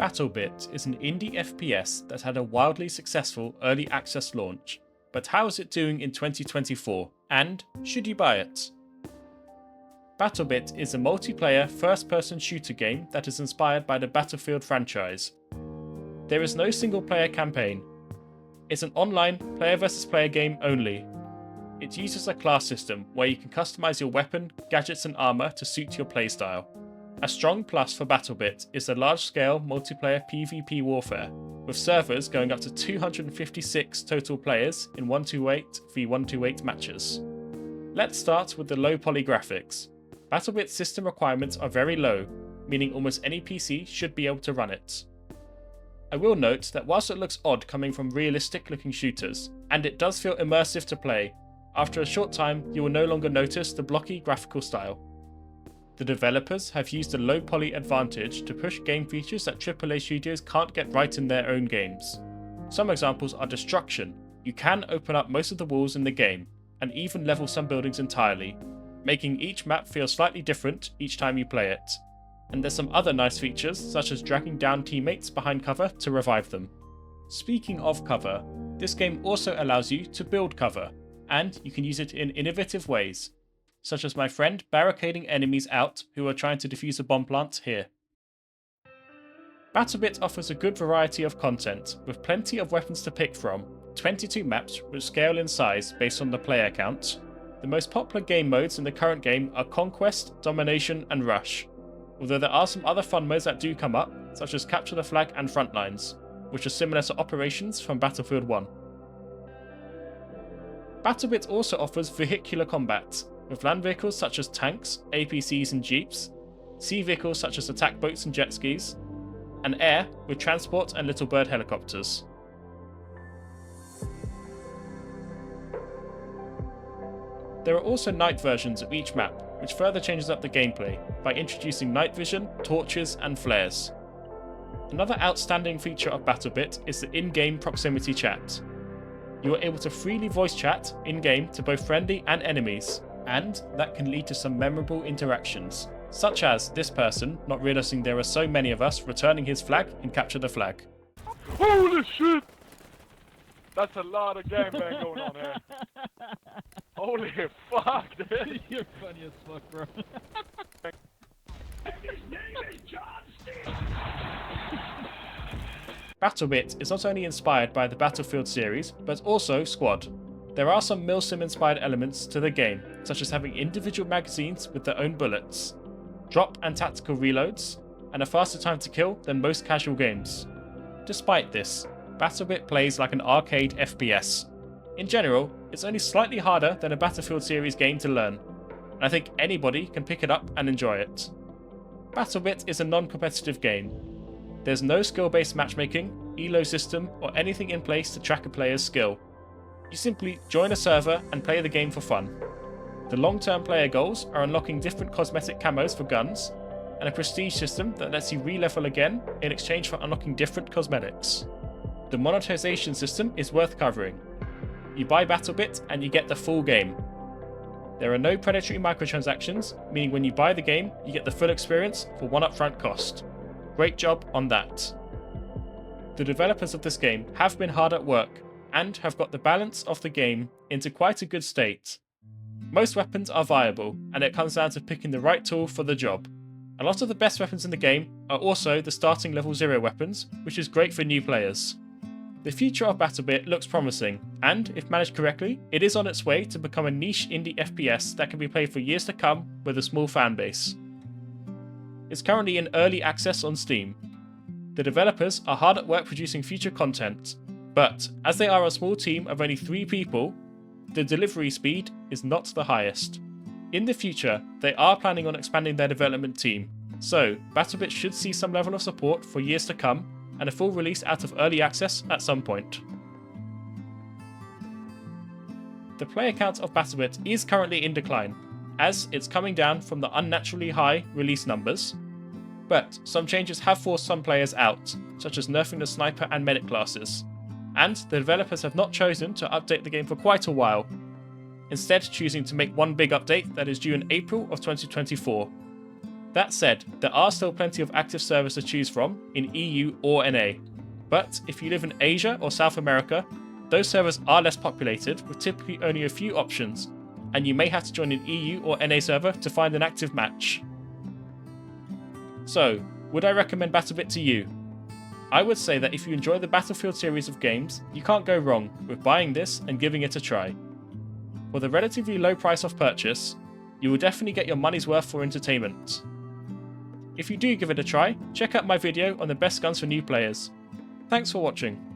Battlebit is an indie FPS that had a wildly successful early access launch, but how is it doing in 2024, and should you buy it? Battlebit is a multiplayer first-person shooter game that is inspired by the Battlefield franchise. There is no single-player campaign. It's an online player versus player game only. It uses a class system where you can customize your weapon, gadgets and armor to suit your playstyle. A strong plus for Battlebit is the large-scale multiplayer PvP warfare, with servers going up to 256 total players in 128 v 128 matches. Let's start with the low-poly graphics. Battlebit's system requirements are very low, meaning almost any PC should be able to run it. I will note that whilst it looks odd coming from realistic-looking shooters, and it does feel immersive to play, after a short time you will no longer notice the blocky graphical style. The developers have used a low-poly advantage to push game features that AAA studios can't get right in their own games. Some examples are destruction. You can open up most of the walls in the game, and even level some buildings entirely, making each map feel slightly different each time you play it. And there's some other nice features, such as dragging down teammates behind cover to revive them. Speaking of cover, this game also allows you to build cover, and you can use it in innovative ways, such as my friend barricading enemies out who are trying to defuse a bomb plant here. Battlebit offers a good variety of content, with plenty of weapons to pick from, 22 maps which scale in size based on the player count. The most popular game modes in the current game are Conquest, Domination and Rush, although there are some other fun modes that do come up, such as Capture the Flag and Frontlines, which are similar to Operations from Battlefield 1. Battlebit also offers vehicular combat, with land vehicles such as tanks, APCs and jeeps, sea vehicles such as attack boats and jet skis, and air with transport and Little Bird helicopters. There are also night versions of each map, which further changes up the gameplay by introducing night vision, torches and flares. Another outstanding feature of Battlebit is the in-game proximity chat. You are able to freely voice chat in-game to both friendly and enemies, and that can lead to some memorable interactions, such as this person not realizing there are so many of us returning his flag in Capture the Flag. Holy shit! That's a lot of gangbang going on here. Holy fuck, dude! You're funny as fuck, bro. His name is John Steve! Battlebit is not only inspired by the Battlefield series, but also Squad. There are some Milsim-inspired elements to the game, such as having individual magazines with their own bullets, drop and tactical reloads, and a faster time to kill than most casual games. Despite this, Battlebit plays like an arcade FPS. In general, it's only slightly harder than a Battlefield series game to learn, and I think anybody can pick it up and enjoy it. Battlebit is a non-competitive game. There's no skill-based matchmaking, elo system, or anything in place to track a player's skill. You simply join a server and play the game for fun. The long-term player goals are unlocking different cosmetic camos for guns, and a prestige system that lets you re-level again in exchange for unlocking different cosmetics. The monetization system is worth covering. You buy Battlebit and you get the full game. There are no predatory microtransactions, meaning when you buy the game, you get the full experience for one upfront cost. Great job on that. The developers of this game have been hard at work, and have got the balance of the game into quite a good state. Most weapons are viable, and it comes down to picking the right tool for the job. A lot of the best weapons in the game are also the starting level 0 weapons, which is great for new players. The future of Battlebit looks promising, and if managed correctly, it is on its way to become a niche indie FPS that can be played for years to come with a small fan base. It's currently in early access on Steam. The developers are hard at work producing future content, but as they are a small team of only 3 people, the delivery speed is not the highest. In the future, they are planning on expanding their development team, so Battlebit should see some level of support for years to come, and a full release out of early access at some point. The player count of Battlebit is currently in decline, as it's coming down from the unnaturally high release numbers, but some changes have forced some players out, such as nerfing the sniper and medic classes, and the developers have not chosen to update the game for quite a while, instead choosing to make one big update that is due in April of 2024. That said, there are still plenty of active servers to choose from in EU or NA. But if you live in Asia or South America, those servers are less populated with typically only a few options, and you may have to join an EU or NA server to find an active match. So, would I recommend Battlebit to you? I would say that if you enjoy the Battlefield series of games, you can't go wrong with buying this and giving it a try. For the relatively low price of purchase, you will definitely get your money's worth for entertainment. If you do give it a try, check out my video on the best guns for new players. Thanks for watching.